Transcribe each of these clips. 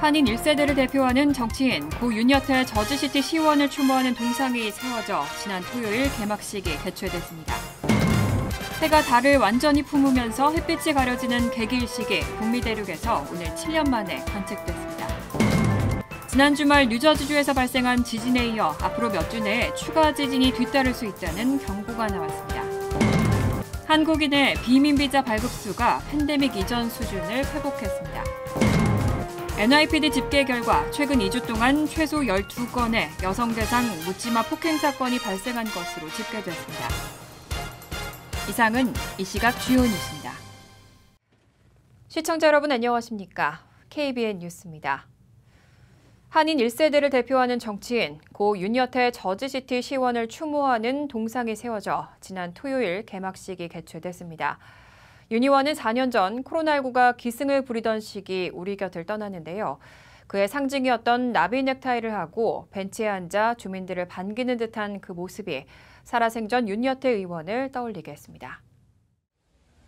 한인 1세대를 대표하는 정치인 고 윤여태 저지시티 시의원을 추모하는 동상이 세워져 지난 토요일 개막식이 개최됐습니다. 해가 달을 완전히 품으면서 햇빛이 가려지는 개기일식이 북미 대륙에서 오늘 7년 만에 관측됐습니다. 지난 주말 뉴저지주에서 발생한 지진에 이어 앞으로 몇 주 내에 추가 지진이 뒤따를 수 있다는 경고가 나왔습니다. 한국인의 비민비자 발급수가 팬데믹 이전 수준을 회복했습니다. NYPD 집계 결과 최근 2주 동안 최소 12건의 여성 대상 묻지마 폭행 사건이 발생한 것으로 집계됐습니다. 이상은 이 시각 주요 뉴스입니다. 시청자 여러분 안녕하십니까? KBN 뉴스입니다. 한인 1세대를 대표하는 정치인 고 윤여태 저지시티 시의원을 추모하는 동상이 세워져 지난 토요일 개막식이 개최됐습니다. 윤 의원은 4년 전 코로나19가 기승을 부리던 시기 우리 곁을 떠났는데요. 그의 상징이었던 나비 넥타이를 하고 벤치에 앉아 주민들을 반기는 듯한 그 모습이 살아생전 윤여태 의원을 떠올리게 했습니다.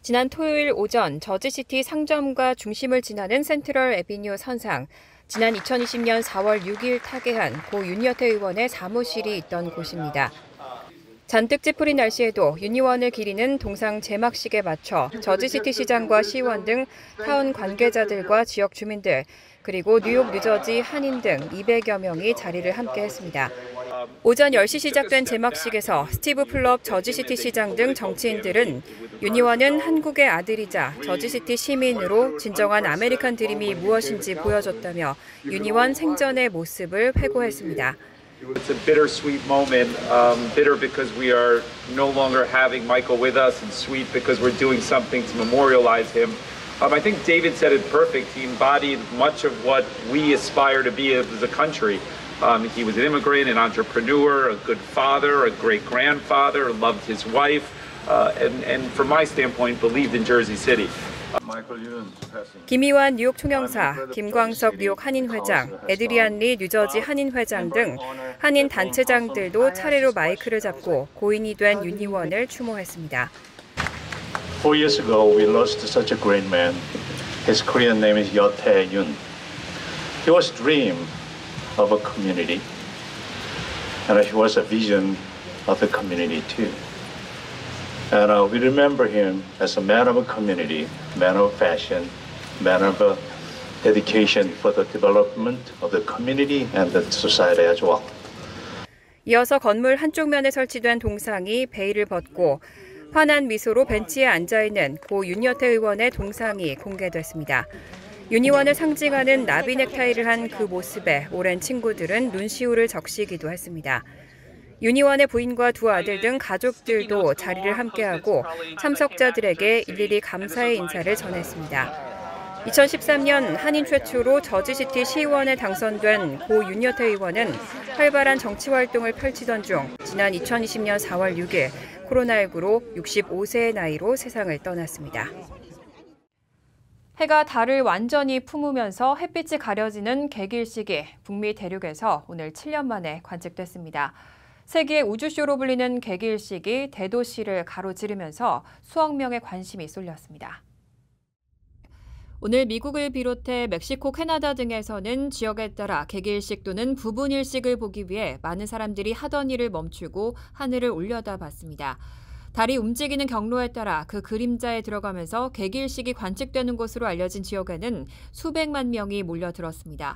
지난 토요일 오전 저지시티 상점과 중심을 지나는 센트럴 애비뉴 선상, 지난 2020년 4월 6일 타계한 고 윤여태 의원의 사무실이 있던 곳입니다. 잔뜩 찌푸린 날씨에도 윤 의원을 기리는 동상 제막식에 맞춰 저지시티 시장과 시의원 등 타운 관계자들과 지역 주민들, 그리고 뉴욕, 뉴저지 한인 등 200여 명이 자리를 함께 했습니다. 오전 10시 시작된 제막식에서 스티브 플럽 저지시티 시장 등 정치인들은 윤 의원은 한국의 아들이자 저지시티 시민으로 진정한 아메리칸 드림이 무엇인지 보여줬다며 윤 의원 생전의 모습을 회고했습니다. It's a bittersweet moment, bitter because we are no longer having Michael with us, and sweet because we're doing something to memorialize him. I think David said it perfect. He embodied much of what we aspire to be as a country. He was an immigrant, an entrepreneur, a good father, a great grandfather, loved his wife, and from my standpoint, believed in Jersey City. 김희환 뉴욕 총영사, 김광석 뉴욕 한인 회장, 에드리안 리 뉴저지 한인 회장 등 한인 단체장들도 차례로 마이크를 잡고 고인이 된 윤 의원을 추모했습니다. 4 years ago, we lost such a great man. His Korean name is Yotae Yoon. He was a dream of a community, and he was a vision of the community too. And we remember him as a man of a community, man of fashion, man of dedication for the development of the community and the society as well. 이어서 건물 한쪽 면에 설치된 동상이 베일을 벗고 환한 미소로 벤치에 앉아있는 고 윤여태 의원의 동상이 공개됐습니다. 윤 의원을 상징하는 나비 넥타이를 한 그 모습에 오랜 친구들은 눈시울을 적시기도 했습니다. 윤 의원의 부인과 두 아들 등 가족들도 자리를 함께하고 참석자들에게 일일이 감사의 인사를 전했습니다. 2013년 한인 최초로 저지시티 시의원에 당선된 고 윤여태 의원은 활발한 정치 활동을 펼치던 중 지난 2020년 4월 6일 코로나19로 65세의 나이로 세상을 떠났습니다. 해가 달을 완전히 품으면서 햇빛이 가려지는 개기일식이 북미 대륙에서 오늘 7년 만에 관측됐습니다. 세계의 우주쇼로 불리는 개기일식이 대도시를 가로지르면서 수억 명의 관심이 쏠렸습니다. 오늘 미국을 비롯해 멕시코, 캐나다 등에서는 지역에 따라 개기일식 또는 부분일식을 보기 위해 많은 사람들이 하던 일을 멈추고 하늘을 올려다봤습니다. 달이 움직이는 경로에 따라 그 그림자에 들어가면서 개기일식이 관측되는 곳으로 알려진 지역에는 수백만 명이 몰려들었습니다.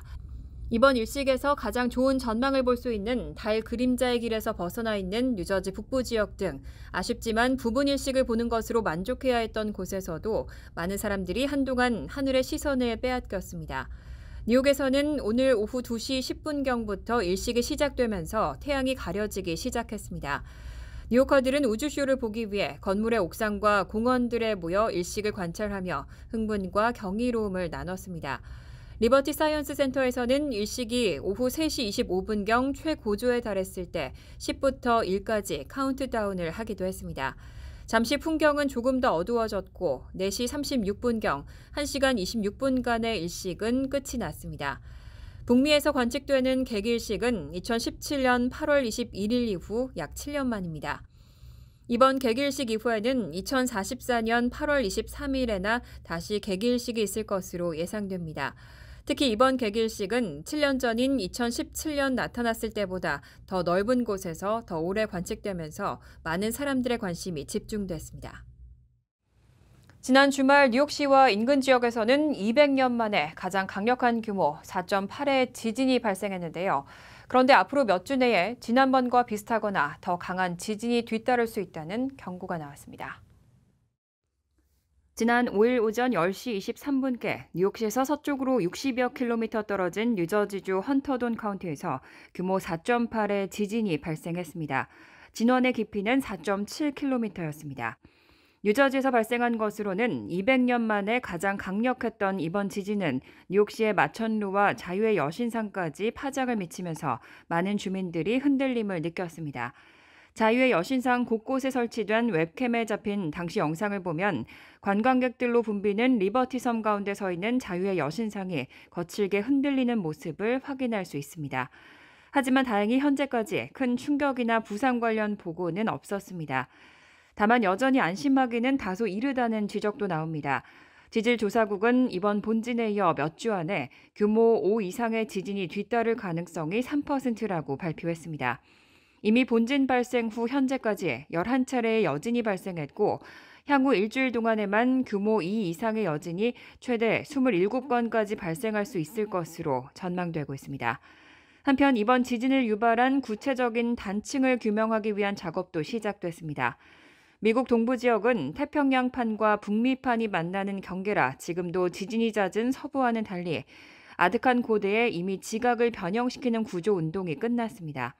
이번 일식에서 가장 좋은 전망을 볼 수 있는 달 그림자의 길에서 벗어나 있는 뉴저지 북부 지역 등 아쉽지만 부분 일식을 보는 것으로 만족해야 했던 곳에서도 많은 사람들이 한동안 하늘의 시선을 빼앗겼습니다. 뉴욕에서는 오늘 오후 2시 10분경부터 일식이 시작되면서 태양이 가려지기 시작했습니다. 뉴요커들은 우주쇼를 보기 위해 건물의 옥상과 공원들에 모여 일식을 관찰하며 흥분과 경이로움을 나눴습니다. 리버티 사이언스 센터에서는 일식이 오후 3시 25분경 최고조에 달했을 때 10부터 1까지 카운트다운을 하기도 했습니다. 잠시 풍경은 조금 더 어두워졌고 4시 36분경 1시간 26분간의 일식은 끝이 났습니다. 북미에서 관측되는 개기일식은 2017년 8월 21일 이후 약 7년 만입니다. 이번 개기일식 이후에는 2044년 8월 23일에나 다시 개기일식이 있을 것으로 예상됩니다. 특히 이번 개길식은 7년 전인 2017년 나타났을 때보다 더 넓은 곳에서 더 오래 관측되면서 많은 사람들의 관심이 집중됐습니다. 지난 주말 뉴욕시와 인근 지역에서는 200년 만에 가장 강력한 규모 4.8의 지진이 발생했는데요. 그런데 앞으로 몇 주 내에 지난번과 비슷하거나 더 강한 지진이 뒤따를 수 있다는 경고가 나왔습니다. 지난 5일 오전 10시 23분께 뉴욕시에서 서쪽으로 60여 킬로미터 떨어진 뉴저지주 헌터돈 카운티에서 규모 4.8의 지진이 발생했습니다. 진원의 깊이는 4.7킬로미터였습니다. 뉴저지에서 발생한 것으로는 200년 만에 가장 강력했던 이번 지진은 뉴욕시의 마천루와 자유의 여신상까지 파장을 미치면서 많은 주민들이 흔들림을 느꼈습니다. 자유의 여신상 곳곳에 설치된 웹캠에 잡힌 당시 영상을 보면 관광객들로 붐비는 리버티 섬 가운데 서 있는 자유의 여신상이 거칠게 흔들리는 모습을 확인할 수 있습니다. 하지만 다행히 현재까지 큰 충격이나 부상 관련 보고는 없었습니다. 다만 여전히 안심하기는 다소 이르다는 지적도 나옵니다. 지질조사국은 이번 본진에 이어 몇 주 안에 규모 5 이상의 지진이 뒤따를 가능성이 3%라고 발표했습니다. 이미 본진 발생 후 현재까지 11차례의 여진이 발생했고 향후 일주일 동안에만 규모 2 이상의 여진이 최대 27건까지 발생할 수 있을 것으로 전망되고 있습니다. 한편 이번 지진을 유발한 구체적인 단층을 규명하기 위한 작업도 시작됐습니다. 미국 동부 지역은 태평양판과 북미판이 만나는 경계라 지금도 지진이 잦은 서부와는 달리 아득한 고대에 이미 지각을 변형시키는 구조 운동이 끝났습니다.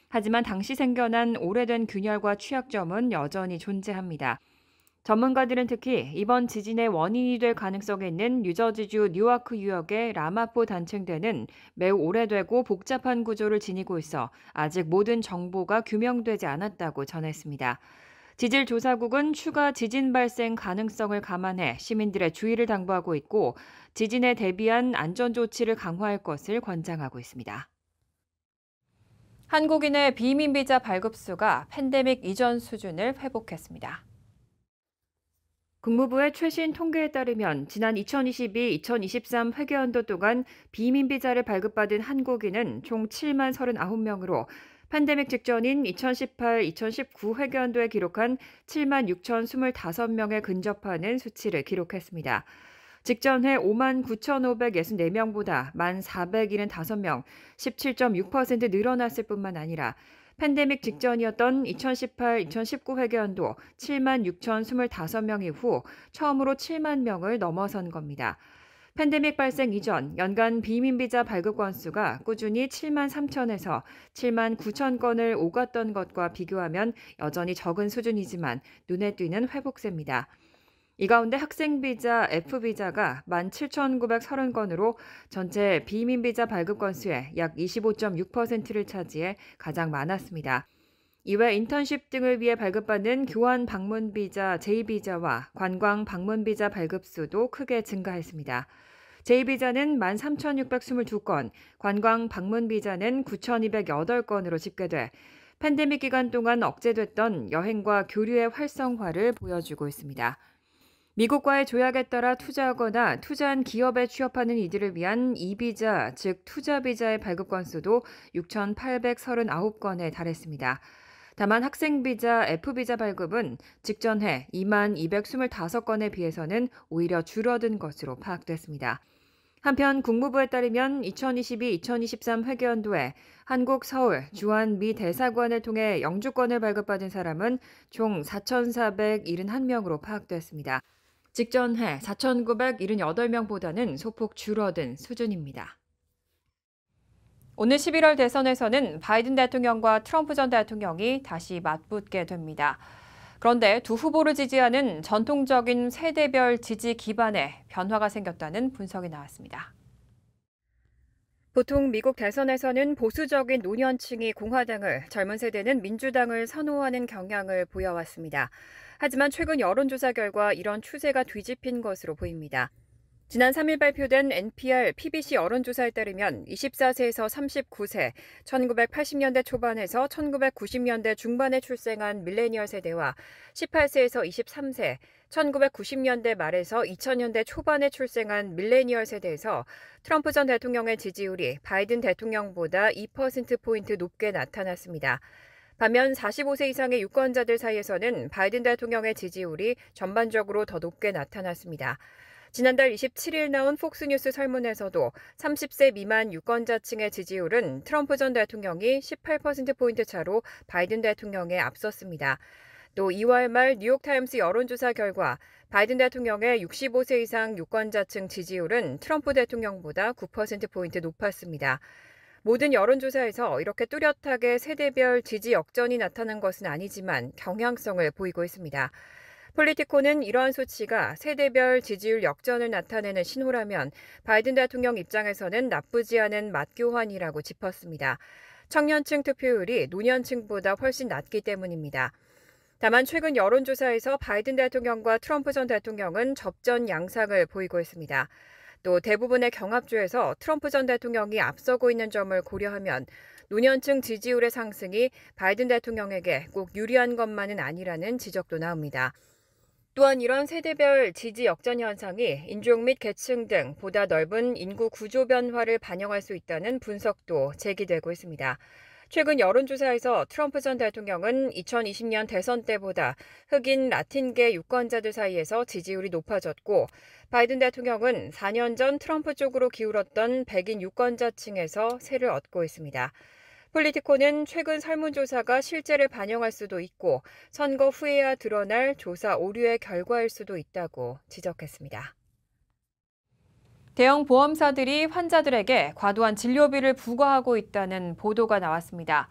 하지만 당시 생겨난 오래된 균열과 취약점은 여전히 존재합니다. 전문가들은 특히 이번 지진의 원인이 될 가능성이 있는 뉴저지주 뉴아크 유역의 라마포 단층대는 매우 오래되고 복잡한 구조를 지니고 있어 아직 모든 정보가 규명되지 않았다고 전했습니다. 지질조사국은 추가 지진 발생 가능성을 감안해 시민들의 주의를 당부하고 있고 지진에 대비한 안전조치를 강화할 것을 권장하고 있습니다. 한국인의 비민비자 발급수가 팬데믹 이전 수준을 회복했습니다. 국무부의 최신 통계에 따르면 지난 2022-2023 회계연도 동안 비민비자를 발급받은 한국인은 총 7만 39명으로 팬데믹 직전인 2018-2019 회계연도에 기록한 7만 6,025명에 근접하는 수치를 기록했습니다. 직전해 5만 9,564명보다 1만 475명, 17.6% 늘어났을 뿐만 아니라 팬데믹 직전이었던 2018-2019 회계연도 7만 6,025명 이후 처음으로 7만 명을 넘어선 겁니다. 팬데믹 발생 이전 연간 비민비자 발급 건수가 꾸준히 7만 3천에서 7만 9천 건을 오갔던 것과 비교하면 여전히 적은 수준이지만 눈에 띄는 회복세입니다. 이 가운데 학생비자, F비자가 17,930건으로 전체 비민비자 발급 건수의 약 25.6%를 차지해 가장 많았습니다. 이외 인턴십 등을 위해 발급받는 교환 방문비자, J비자와 관광 방문비자 발급수도 크게 증가했습니다. J비자는 13,622건, 관광 방문비자는 9,208건으로 집계돼 팬데믹 기간 동안 억제됐던 여행과 교류의 활성화를 보여주고 있습니다. 미국과의 조약에 따라 투자하거나 투자한 기업에 취업하는 이들을 위한 E비자, 즉 투자비자의 발급 건수도 6,839건에 달했습니다. 다만 학생비자, F비자 발급은 직전해 2만 225건에 비해서는 오히려 줄어든 것으로 파악됐습니다. 한편 국무부에 따르면 2022-2023 회계연도에 한국 서울 주한 미 대사관을 통해 영주권을 발급받은 사람은 총 4,471명으로 파악됐습니다. 직전해 4,978명보다는 소폭 줄어든 수준입니다. 오늘 11월 대선에서는 바이든 대통령과 트럼프 전 대통령이 다시 맞붙게 됩니다. 그런데 두 후보를 지지하는 전통적인 세대별 지지 기반에 변화가 생겼다는 분석이 나왔습니다. 보통 미국 대선에서는 보수적인 노년층이 공화당을, 젊은 세대는 민주당을 선호하는 경향을 보여왔습니다. 하지만 최근 여론조사 결과 이런 추세가 뒤집힌 것으로 보입니다. 지난 3일 발표된 NPR PBC 여론조사에 따르면 24세에서 39세, 1980년대 초반에서 1990년대 중반에 출생한 밀레니얼 세대와 18세에서 23세, 1990년대 말에서 2000년대 초반에 출생한 밀레니얼 세대에서 트럼프 전 대통령의 지지율이 바이든 대통령보다 2%포인트 높게 나타났습니다. 반면 45세 이상의 유권자들 사이에서는 바이든 대통령의 지지율이 전반적으로 더 높게 나타났습니다. 지난달 27일 나온 폭스뉴스 설문에서도 30세 미만 유권자층의 지지율은 트럼프 전 대통령이 18%포인트 차로 바이든 대통령에 앞섰습니다. 또 2월 말 뉴욕타임스 여론조사 결과 바이든 대통령의 65세 이상 유권자층 지지율은 트럼프 대통령보다 9%포인트 높았습니다. 모든 여론조사에서 이렇게 뚜렷하게 세대별 지지 역전이 나타난 것은 아니지만 경향성을 보이고 있습니다. 폴리티코는 이러한 수치가 세대별 지지율 역전을 나타내는 신호라면 바이든 대통령 입장에서는 나쁘지 않은 맞교환이라고 짚었습니다. 청년층 투표율이 노년층보다 훨씬 낮기 때문입니다. 다만 최근 여론조사에서 바이든 대통령과 트럼프 전 대통령은 접전 양상을 보이고 있습니다. 또 대부분의 경합주에서 트럼프 전 대통령이 앞서고 있는 점을 고려하면 노년층 지지율의 상승이 바이든 대통령에게 꼭 유리한 것만은 아니라는 지적도 나옵니다. 또한 이런 세대별 지지 역전 현상이 인종 및 계층 등 보다 넓은 인구 구조 변화를 반영할 수 있다는 분석도 제기되고 있습니다. 최근 여론조사에서 트럼프 전 대통령은 2020년 대선 때보다 흑인 라틴계 유권자들 사이에서 지지율이 높아졌고 바이든 대통령은 4년 전 트럼프 쪽으로 기울었던 백인 유권자층에서 세를 얻고 있습니다. 폴리티코는 최근 설문조사가 실제를 반영할 수도 있고 선거 후에야 드러날 조사 오류의 결과일 수도 있다고 지적했습니다. 대형 보험사들이 환자들에게 과도한 진료비를 부과하고 있다는 보도가 나왔습니다.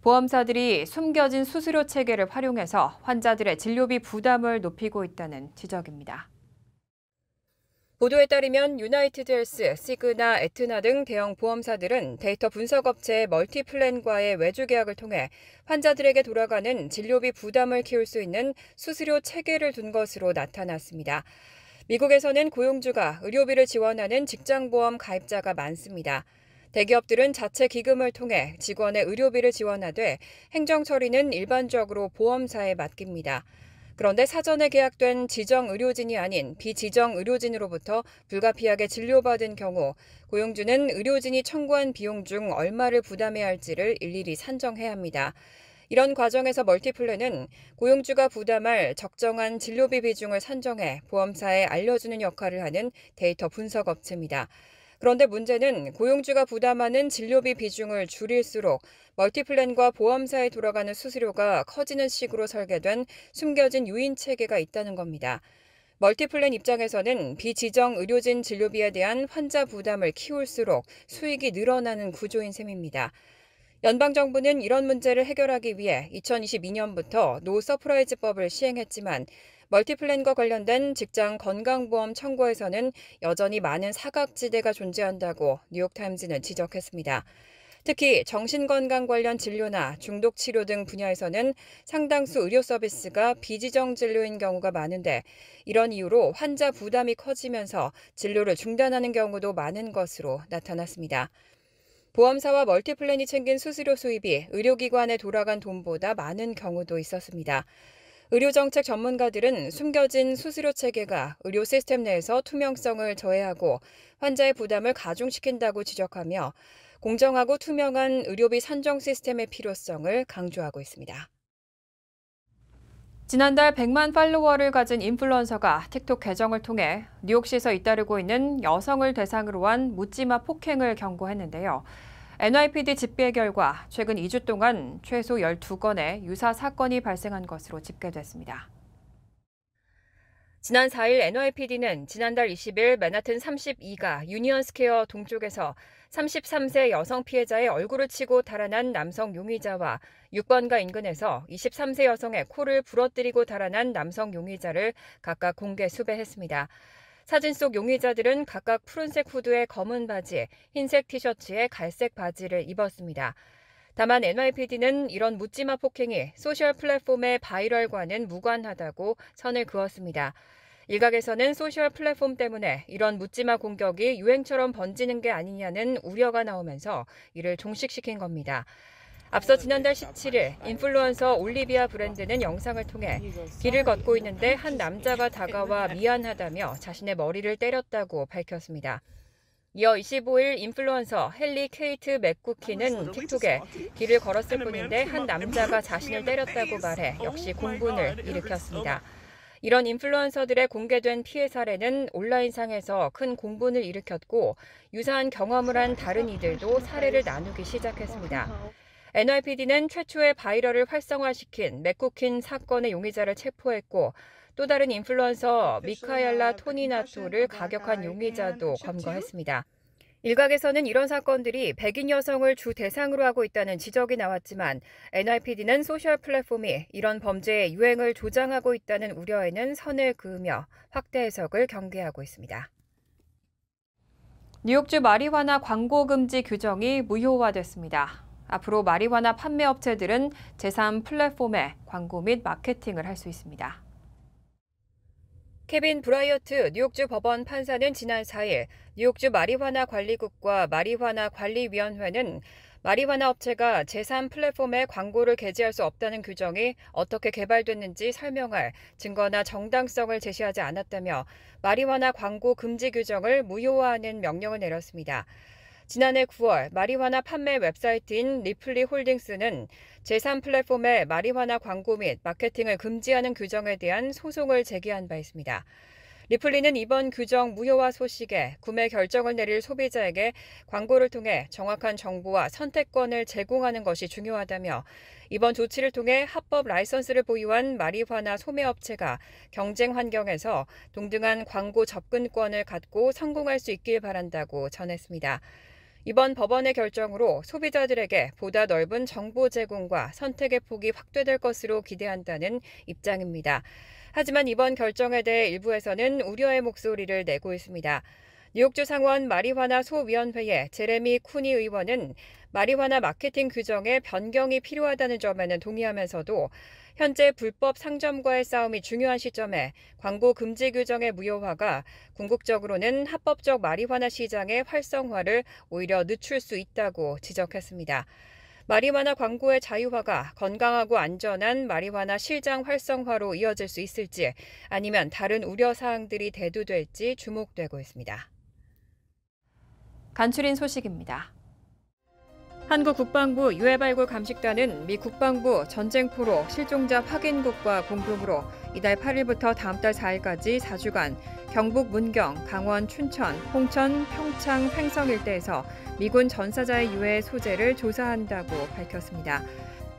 보험사들이 숨겨진 수수료 체계를 활용해서 환자들의 진료비 부담을 높이고 있다는 지적입니다. 보도에 따르면 유나이티드 헬스, 시그나, 에트나 등 대형 보험사들은 데이터 분석업체 멀티플랜과의 외주 계약을 통해 환자들에게 돌아가는 진료비 부담을 키울 수 있는 수수료 체계를 둔 것으로 나타났습니다. 미국에서는 고용주가 의료비를 지원하는 직장보험 가입자가 많습니다. 대기업들은 자체 기금을 통해 직원의 의료비를 지원하되 행정 처리는 일반적으로 보험사에 맡깁니다. 그런데 사전에 계약된 지정 의료진이 아닌 비지정 의료진으로부터 불가피하게 진료받은 경우 고용주는 의료진이 청구한 비용 중 얼마를 부담해야 할지를 일일이 산정해야 합니다. 이런 과정에서 멀티플랜은 고용주가 부담할 적정한 진료비 비중을 산정해 보험사에 알려주는 역할을 하는 데이터 분석 업체입니다. 그런데 문제는 고용주가 부담하는 진료비 비중을 줄일수록 멀티플랜과 보험사에 돌아가는 수수료가 커지는 식으로 설계된 숨겨진 유인 체계가 있다는 겁니다. 멀티플랜 입장에서는 비지정 의료진 진료비에 대한 환자 부담을 키울수록 수익이 늘어나는 구조인 셈입니다. 연방정부는 이런 문제를 해결하기 위해 2022년부터 노 서프라이즈법을 시행했지만 멀티플랜과 관련된 직장 건강보험 청구에서는 여전히 많은 사각지대가 존재한다고 뉴욕타임즈는 지적했습니다. 특히 정신건강 관련 진료나 중독치료 등 분야에서는 상당수 의료 서비스가 비지정 진료인 경우가 많은데 이런 이유로 환자 부담이 커지면서 진료를 중단하는 경우도 많은 것으로 나타났습니다. 보험사와 멀티플랜이 챙긴 수수료 수입이 의료기관에 돌아간 돈보다 많은 경우도 있었습니다. 의료정책 전문가들은 숨겨진 수수료 체계가 의료 시스템 내에서 투명성을 저해하고 환자의 부담을 가중시킨다고 지적하며 공정하고 투명한 의료비 산정 시스템의 필요성을 강조하고 있습니다. 지난달 100만 팔로워를 가진 인플루언서가 틱톡 계정을 통해 뉴욕시에서 잇따르고 있는 여성을 대상으로 한 묻지마 폭행을 경고했는데요. NYPD 집계 결과 최근 2주 동안 최소 12건의 유사 사건이 발생한 것으로 집계됐습니다. 지난 4일 NYPD는 지난달 20일 맨하튼 32가 유니언 스퀘어 동쪽에서 33세 여성 피해자의 얼굴을 치고 달아난 남성 용의자와 6번가 인근에서 23세 여성의 코를 부러뜨리고 달아난 남성 용의자를 각각 공개 수배했습니다. 사진 속 용의자들은 각각 푸른색 후드에 검은 바지, 흰색 티셔츠에 갈색 바지를 입었습니다. 다만 NYPD는 이런 묻지마 폭행이 소셜 플랫폼의 바이럴과는 무관하다고 선을 그었습니다. 일각에서는 소셜 플랫폼 때문에 이런 묻지마 공격이 유행처럼 번지는 게 아니냐는 우려가 나오면서 이를 종식시킨 겁니다. 앞서 지난달 17일 인플루언서 올리비아 브랜드는 영상을 통해 길을 걷고 있는데 한 남자가 다가와 미안하다며 자신의 머리를 때렸다고 밝혔습니다. 이어 25일 인플루언서 헨리 케이트 맥쿠키는 틱톡에 길을 걸었을 뿐인데 한 남자가 자신을 때렸다고 말해 역시 공분을 일으켰습니다. 이런 인플루언서들의 공개된 피해 사례는 온라인상에서 큰 공분을 일으켰고 유사한 경험을 한 다른 이들도 사례를 나누기 시작했습니다. NYPD는 최초의 바이럴을 활성화시킨 맥쿠킨 사건의 용의자를 체포했고 또 다른 인플루언서 미카엘라 토니나토를 가격한 용의자도 검거했습니다. 일각에서는 이런 사건들이 백인 여성을 주 대상으로 하고 있다는 지적이 나왔지만 NYPD는 소셜 플랫폼이 이런 범죄의 유행을 조장하고 있다는 우려에는 선을 그으며 확대 해석을 경계하고 있습니다. 뉴욕주 마리화나 광고 금지 규정이 무효화됐습니다. 앞으로 마리화나 판매 업체들은 제3 플랫폼에 광고 및 마케팅을 할 수 있습니다. 케빈 브라이어트 뉴욕주 법원 판사는 지난 4일 뉴욕주 마리화나 관리국과 마리화나 관리위원회는 마리화나 업체가 제3 플랫폼에 광고를 게재할 수 없다는 규정이 어떻게 개발됐는지 설명할 증거나 정당성을 제시하지 않았다며 마리화나 광고 금지 규정을 무효화하는 명령을 내렸습니다. 지난해 9월 마리화나 판매 웹사이트인 리플리 홀딩스는 제3 플랫폼에 마리화나 광고 및 마케팅을 금지하는 규정에 대한 소송을 제기한 바 있습니다. 리플리는 이번 규정 무효화 소식에 구매 결정을 내릴 소비자에게 광고를 통해 정확한 정보와 선택권을 제공하는 것이 중요하다며 이번 조치를 통해 합법 라이선스를 보유한 마리화나 소매업체가 경쟁 환경에서 동등한 광고 접근권을 갖고 성공할 수 있길 바란다고 전했습니다. 이번 법원의 결정으로 소비자들에게 보다 넓은 정보 제공과 선택의 폭이 확대될 것으로 기대한다는 입장입니다. 하지만 이번 결정에 대해 일부에서는 우려의 목소리를 내고 있습니다. 뉴욕주 상원 마리화나 소위원회의 제레미 쿠니 의원은 마리화나 마케팅 규정에 변경이 필요하다는 점에는 동의하면서도 현재 불법 상점과의 싸움이 중요한 시점에 광고 금지 규정의 무효화가 궁극적으로는 합법적 마리화나 시장의 활성화를 오히려 늦출 수 있다고 지적했습니다. 마리화나 광고의 자유화가 건강하고 안전한 마리화나 시장 활성화로 이어질 수 있을지 아니면 다른 우려 사항들이 대두될지 주목되고 있습니다. 간추린 소식입니다. 한국 국방부 유해발굴 감식단은 미 국방부 전쟁포로 실종자 확인국과 공동으로 이달 8일부터 다음 달 4일까지 4주간 경북 문경, 강원 춘천, 홍천, 평창, 횡성 일대에서 미군 전사자의 유해 소재를 조사한다고 밝혔습니다.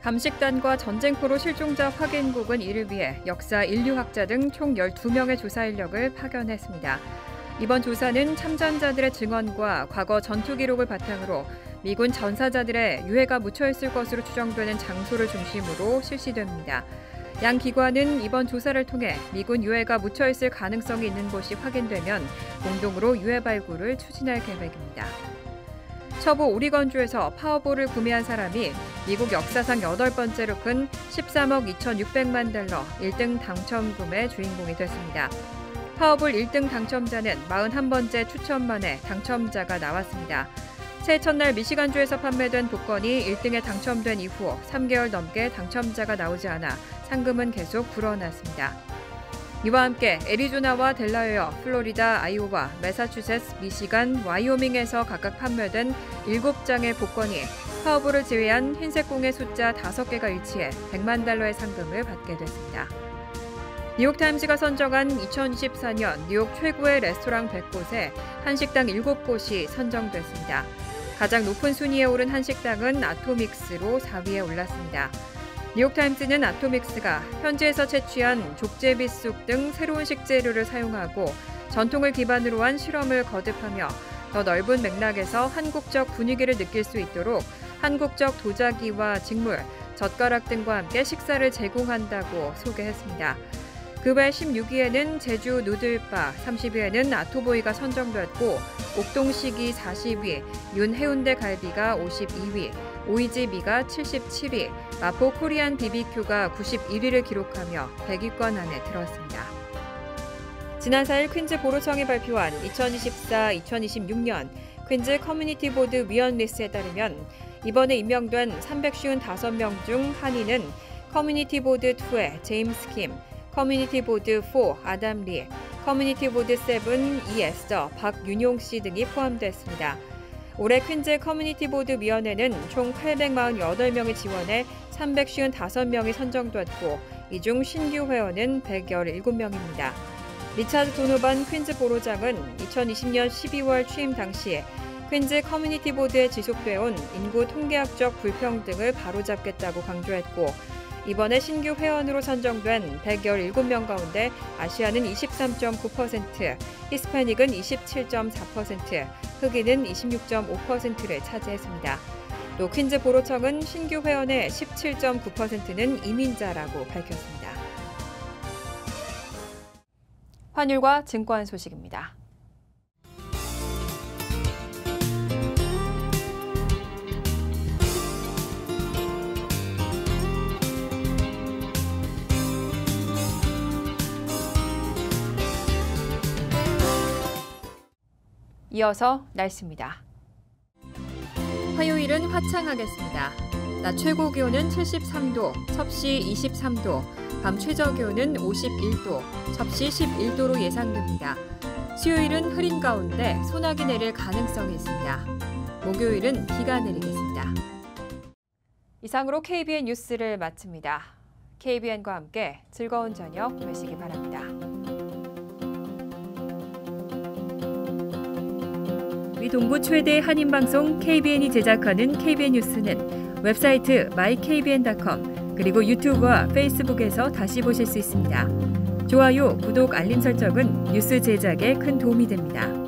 감식단과 전쟁포로 실종자 확인국은 이를 위해 역사 인류학자 등 총 12명의 조사 인력을 파견했습니다. 이번 조사는 참전자들의 증언과 과거 전투 기록을 바탕으로 미군 전사자들의 유해가 묻혀있을 것으로 추정되는 장소를 중심으로 실시됩니다. 양 기관은 이번 조사를 통해 미군 유해가 묻혀있을 가능성이 있는 곳이 확인되면 공동으로 유해 발굴을 추진할 계획입니다. 서부 오리건주에서 파워볼을 구매한 사람이 미국 역사상 8번째로 큰 13억 2,600만 달러 1등 당첨금의 주인공이 됐습니다. 파워볼 1등 당첨자는 41번째 추첨만에 당첨자가 나왔습니다. 새해 첫날 미시간주에서 판매된 복권이 1등에 당첨된 이후 3개월 넘게 당첨자가 나오지 않아 상금은 계속 불어났습니다. 이와 함께 애리조나와 델라웨어, 플로리다, 아이오와, 매사추세츠, 미시간, 와이오밍에서 각각 판매된 7장의 복권이 파워볼을 제외한 흰색 공의 숫자 5개가 일치해 100만 달러의 상금을 받게 됐습니다. 뉴욕타임즈가 선정한 2024년 뉴욕 최고의 레스토랑 100곳에 한식당 7곳이 선정됐습니다. 가장 높은 순위에 오른 한식당은 아토믹스로 4위에 올랐습니다. 뉴욕타임스는 아토믹스가 현지에서 채취한 족제비쑥 등 새로운 식재료를 사용하고 전통을 기반으로 한 실험을 거듭하며 더 넓은 맥락에서 한국적 분위기를 느낄 수 있도록 한국적 도자기와 직물, 젓가락 등과 함께 식사를 제공한다고 소개했습니다. 그 외 16위에는 제주 누들바, 30위에는 아토보이가 선정됐고 옥동식이 40위, 윤해운대 갈비가 52위, 오이지 미가 77위, 마포 코리안 BBQ가 91위를 기록하며 100위권 안에 들었습니다. 지난 4일 퀸즈 보로청이 발표한 2024-2026년 퀸즈 커뮤니티 보드 위원 리스트에 따르면 이번에 임명된 355명 중 한인은 커뮤니티 보드 2의 제임스 킴, 커뮤니티 보드 4 아담 리, 커뮤니티 보드 7 이 에스더 박윤용 씨 등이 포함됐습니다. 올해 퀸즈 커뮤니티 보드 위원회는 총 848명이 지원해 355명이 선정됐고 이 중 신규 회원은 117명입니다. 리차드 도노반 퀸즈 보로장은 2020년 12월 취임 당시에 퀸즈 커뮤니티 보드에 지속돼온 인구 통계학적 불평등을 바로잡겠다고 강조했고 이번에 신규 회원으로 선정된 117명 가운데 아시아는 23.9%, 히스패닉은 27.4%, 흑인은 26.5%를 차지했습니다. 또 퀸즈 보로청은 신규 회원의 17.9%는 이민자라고 밝혔습니다. 환율과 증권 소식입니다. 이어서 날씨입니다. 화요일은 화창하겠습니다. 낮 최고 기온은 73도, 섭씨 23도, 밤 최저 기온은 51도, 섭씨 11도로 예상됩니다. 수요일은 흐린 가운데 소나기 내릴 가능성이 있습니다. 목요일은 비가 내리겠습니다. 이상으로 KBN 뉴스를 마칩니다. KBN과 함께 즐거운 저녁 되시기 바랍니다. 미 동부 최대 한인방송 KBN이 제작하는 KBN 뉴스는 웹사이트 mykbn.com 그리고 유튜브와 페이스북에서 다시 보실 수 있습니다. 좋아요, 구독, 알림 설정은 뉴스 제작에 큰 도움이 됩니다.